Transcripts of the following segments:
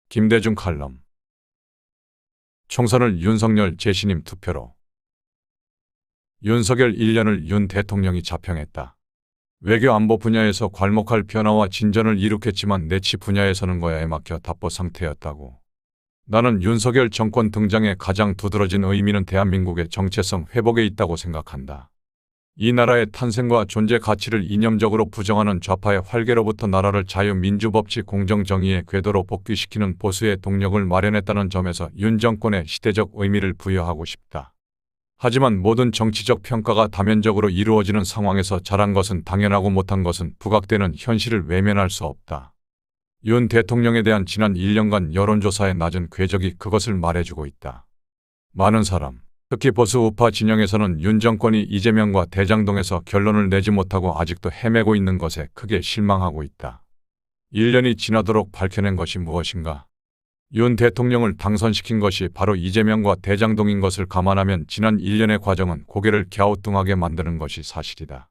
김대중 칼럼. 총선을 윤석열 재신임 투표로. 윤석열 1년을 윤 대통령이 자평했다. 외교 안보 분야에서 괄목할 변화와 진전을 이룩했지만 내치 분야에서는 거야에 막혀 답보 상태였다고. 나는 윤석열 정권 등장의 가장 두드러진 의미는 대한민국의 정체성 회복에 있다고 생각한다. 이 나라의 탄생과 존재 가치를 이념적으로 부정하는 좌파의 활개로부터 나라를 자유민주법치 공정정의의 궤도로 복귀시키는 보수의 동력을 마련했다는 점에서 윤 정권의 시대적 의미를 부여하고 싶다. 하지만 모든 정치적 평가가 다면적으로 이루어지는 상황에서 잘한 것은 당연하고 못한 것은 부각되는 현실을 외면할 수 없다. 윤 대통령에 대한 지난 1년간 여론조사의 낮은 궤적이 그것을 말해주고 있다. 많은 사람, 특히 보수 우파 진영에서는 윤 정권이 이재명과 대장동에서 결론을 내지 못하고 아직도 헤매고 있는 것에 크게 실망하고 있다. 1년이 지나도록 밝혀낸 것이 무엇인가? 윤 대통령을 당선시킨 것이 바로 이재명과 대장동인 것을 감안하면 지난 1년의 과정은 고개를 갸우뚱하게 만드는 것이 사실이다.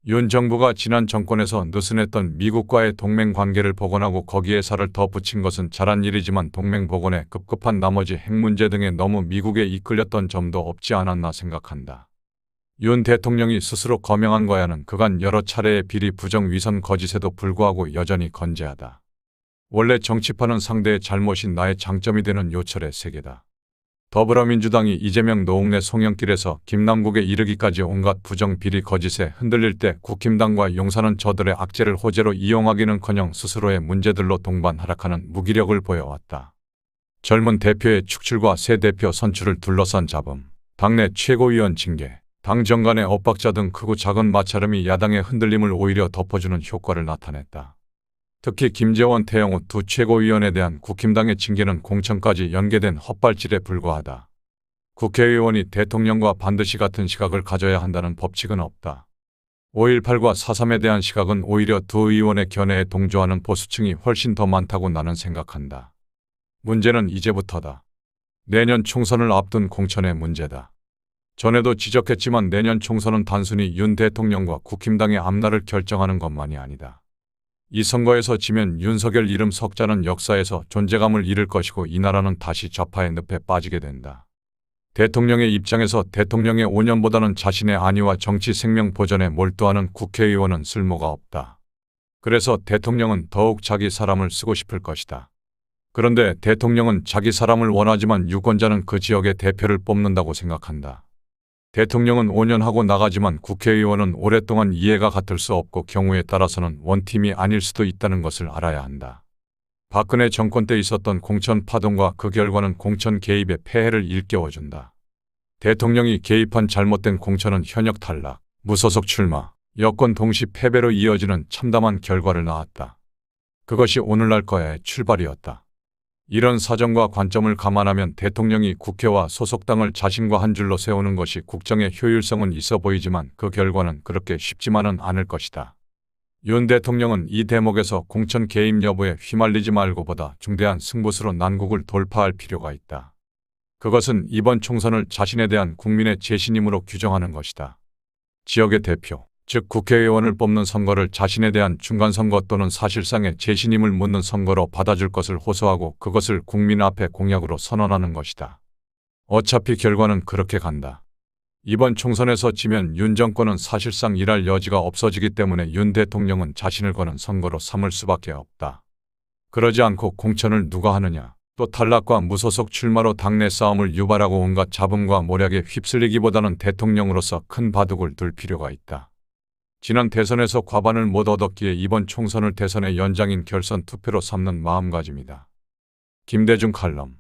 윤 정부가 지난 정권에서 느슨했던 미국과의 동맹 관계를 복원하고 거기에 살을 더 붙인 것은 잘한 일이지만 동맹 복원에 급급한 나머지 핵 문제 등에 너무 미국에 이끌렸던 점도 없지 않았나 생각한다. 윤 대통령이 스스로 거명한 거야는 그간 여러 차례의 비리 부정 위선 거짓에도 불구하고 여전히 건재하다. 원래 정치판은 상대의 잘못이 나의 장점이 되는 요철의 세계다. 더불어민주당이 이재명 노웅래 송영길에서 김남국에 이르기까지 온갖 부정 비리 거짓에 흔들릴 때 국힘당과 용사는 저들의 악재를 호재로 이용하기는커녕 스스로의 문제들로 동반하락하는 무기력을 보여왔다. 젊은 대표의 축출과 새 대표 선출을 둘러싼 잡음, 당내 최고위원 징계, 당 정간의 엇박자 등 크고 작은 마찰음이 야당의 흔들림을 오히려 덮어주는 효과를 나타냈다. 특히 김재원, 태영호 두 최고위원에 대한 국힘당의 징계는 공천까지 연계된 헛발질에 불과하다. 국회의원이 대통령과 반드시 같은 시각을 가져야 한다는 법칙은 없다. 5.18과 4.3에 대한 시각은 오히려 두 의원의 견해에 동조하는 보수층이 훨씬 더 많다고 나는 생각한다. 문제는 이제부터다. 내년 총선을 앞둔 공천의 문제다. 전에도 지적했지만 내년 총선은 단순히 윤 대통령과 국힘당의 앞날을 결정하는 것만이 아니다. 이 선거에서 지면 윤석열 이름 석자는 역사에서 존재감을 잃을 것이고 이 나라는 다시 좌파의 늪에 빠지게 된다. 대통령의 입장에서 대통령의 5년보다는 자신의 안위와 정치 생명 보전에 몰두하는 국회의원은 쓸모가 없다. 그래서 대통령은 더욱 자기 사람을 쓰고 싶을 것이다. 그런데 대통령은 자기 사람을 원하지만 유권자는 그 지역의 대표를 뽑는다고 생각한다. 대통령은 5년 하고 나가지만 국회의원은 오랫동안 이해가 같을 수 없고 경우에 따라서는 원팀이 아닐 수도 있다는 것을 알아야 한다. 박근혜 정권 때 있었던 공천 파동과 그 결과는 공천 개입의 폐해를 일깨워준다. 대통령이 개입한 잘못된 공천은 현역 탈락, 무소속 출마, 여권 동시 패배로 이어지는 참담한 결과를 낳았다. 그것이 오늘날 거야의 출발이었다. 이런 사정과 관점을 감안하면 대통령이 국회와 소속당을 자신과 한 줄로 세우는 것이 국정의 효율성은 있어 보이지만 그 결과는 그렇게 쉽지만은 않을 것이다. 윤 대통령은 이 대목에서 공천 개입 여부에 휘말리지 말고 보다 중대한 승부수로 난국을 돌파할 필요가 있다. 그것은 이번 총선을 자신에 대한 국민의 재신임으로 규정하는 것이다. 지역의 대표, 즉 국회의원을 뽑는 선거를 자신에 대한 중간선거 또는 사실상의 재신임을 묻는 선거로 받아줄 것을 호소하고 그것을 국민 앞에 공약으로 선언하는 것이다. 어차피 결과는 그렇게 간다. 이번 총선에서 지면 윤 정권은 사실상 일할 여지가 없어지기 때문에 윤 대통령은 자신을 거는 선거로 삼을 수밖에 없다. 그러지 않고 공천을 누가 하느냐, 또 탈락과 무소속 출마로 당내 싸움을 유발하고 온갖 잡음과 모략에 휩쓸리기보다는 대통령으로서 큰 바둑을 둘 필요가 있다. 지난 대선에서 과반을 못 얻었기에 이번 총선을 대선의 연장인 결선 투표로 삼는 마음가짐이다. 김대중 칼럼.